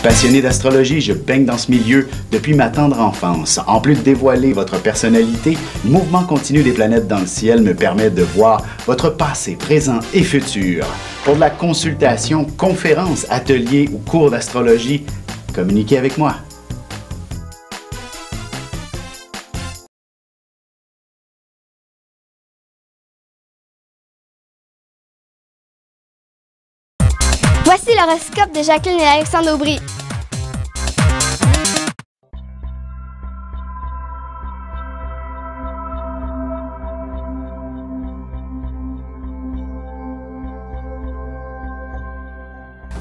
Passionné d'astrologie, je baigne dans ce milieu depuis ma tendre enfance. En plus de dévoiler votre personnalité, le mouvement continu des planètes dans le ciel me permet de voir votre passé, présent et futur. Pour de la consultation, conférences, ateliers ou cours d'astrologie, communiquez avec moi. Voici l'horoscope de Jacqueline et Alexandre Aubry.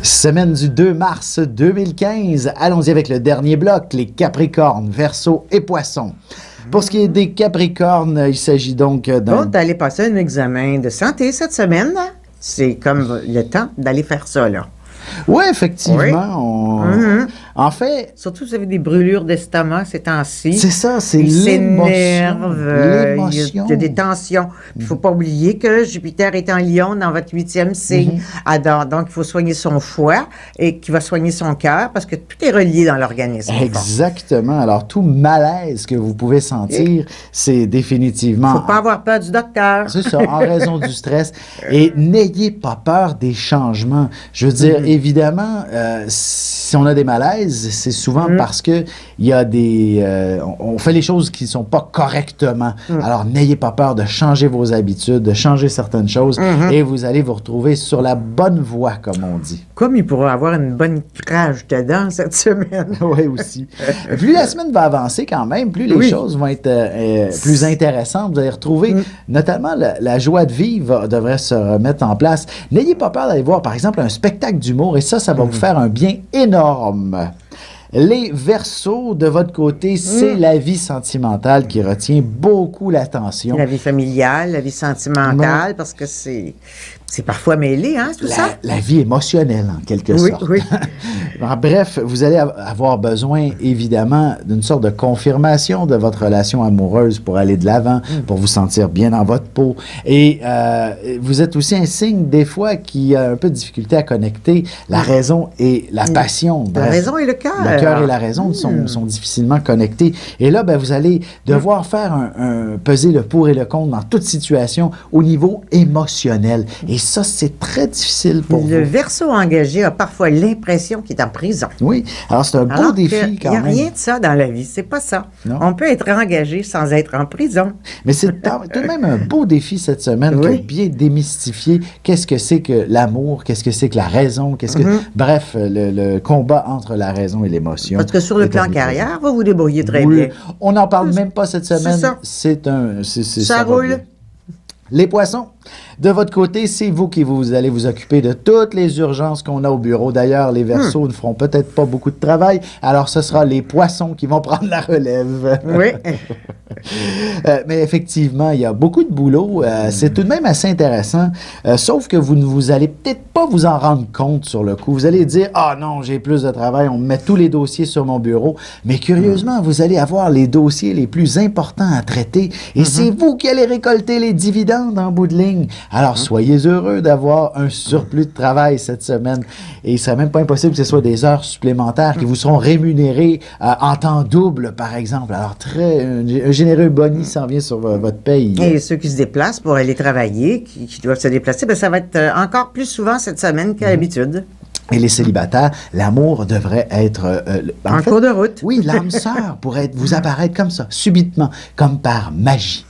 Semaine du 2 mars 2015. Allons-y avec le dernier bloc, les Capricornes, Verseau et Poissons. Pour ce qui est des Capricornes, il s'agit donc d'un... Bon, d'aller passer un examen de santé cette semaine. C'est comme le temps d'aller faire ça, là. Oui, effectivement. Oui. En fait... Surtout si vous avez des brûlures d'estomac ces temps-ci. C'est ça, c'est l'émotion. L'émotion. Il y a des tensions. Il ne faut pas oublier que Jupiter est en Lion dans votre 8e signe. Donc, il faut soigner son foie et qui va soigner son cœur parce que tout est relié dans l'organisme. Exactement. Alors, tout malaise que vous pouvez sentir, c'est définitivement... Il ne faut pas avoir peur du docteur. C'est ça, en raison du stress. Et n'ayez pas peur des changements. Je veux dire, évidemment, si on a des malaises, c'est souvent parce que il y a des... on fait les choses qui ne sont pas correctement. Alors, n'ayez pas peur de changer vos habitudes, de changer certaines choses, et vous allez vous retrouver sur la bonne voie, comme on dit. Comme il pourra avoir une bonne crage dedans cette semaine. Oui, aussi. Plus la semaine va avancer quand même, plus les choses vont être plus intéressantes. Vous allez retrouver, notamment, la joie de vivre devrait se remettre en place. N'ayez pas peur d'aller voir, par exemple, un spectacle d'humour, et ça va vous faire un bien énorme. Les Verseaux, de votre côté, c'est la vie sentimentale qui retient beaucoup l'attention. La vie familiale, la vie sentimentale, parce que c'est parfois mêlé, hein, tout ça? La vie émotionnelle, en quelque sorte. Oui. Bref, vous allez avoir besoin, évidemment, d'une sorte de confirmation de votre relation amoureuse pour aller de l'avant, pour vous sentir bien dans votre peau. Et vous êtes aussi un signe, des fois, qui a un peu de difficulté à connecter la raison et la passion. La raison et le cœur. Le cœur et la raison sont difficilement connectés. Et là, ben, vous allez devoir faire peser le pour et le contre dans toute situation au niveau émotionnel. Et ça, c'est très difficile pour vous. Le Verseau engagé a parfois l'impression qu'il est en prison. Oui. Alors, c'est un beau défi quand même. Il n'y a rien de ça dans la vie. C'est pas ça. Non. On peut être engagé sans être en prison. Mais c'est tout de même un beau défi cette semaine de bien démystifier qu'est-ce que c'est que l'amour, qu'est-ce que c'est que la raison, qu'est-ce que... Bref, le combat entre la raison et l'émotion. Parce que sur le plan carrière, vous vous débrouillez très bien. On n'en parle même pas cette semaine. C'est ça. Ça roule. Les Poissons, de votre côté, c'est vous qui allez vous occuper de toutes les urgences qu'on a au bureau. D'ailleurs, les Verseaux ne feront peut-être pas beaucoup de travail, alors ce sera les Poissons qui vont prendre la relève. Oui. Mais effectivement, il y a beaucoup de boulot. C'est tout de même assez intéressant, sauf que vous ne allez peut-être pas vous en rendre compte sur le coup. Vous allez dire « Ah non, j'ai plus de travail, on me met tous les dossiers sur mon bureau. » Mais curieusement, vous allez avoir les dossiers les plus importants à traiter et c'est vous qui allez récolter les dividendes en bout de ligne. Alors, soyez heureux d'avoir un surplus de travail cette semaine. Et il ne serait même pas impossible que ce soit des heures supplémentaires qui vous seront rémunérées en temps double, par exemple. Alors, un généreux boni s'en vient sur votre paye. Et ceux qui se déplacent pour aller travailler, qui doivent se déplacer, bien, ça va être encore plus souvent cette semaine qu'à l'habitude. Et les célibataires, l'amour devrait être... en cours de route. Oui, l'âme sœur pourrait vous apparaître comme ça, subitement, comme par magie.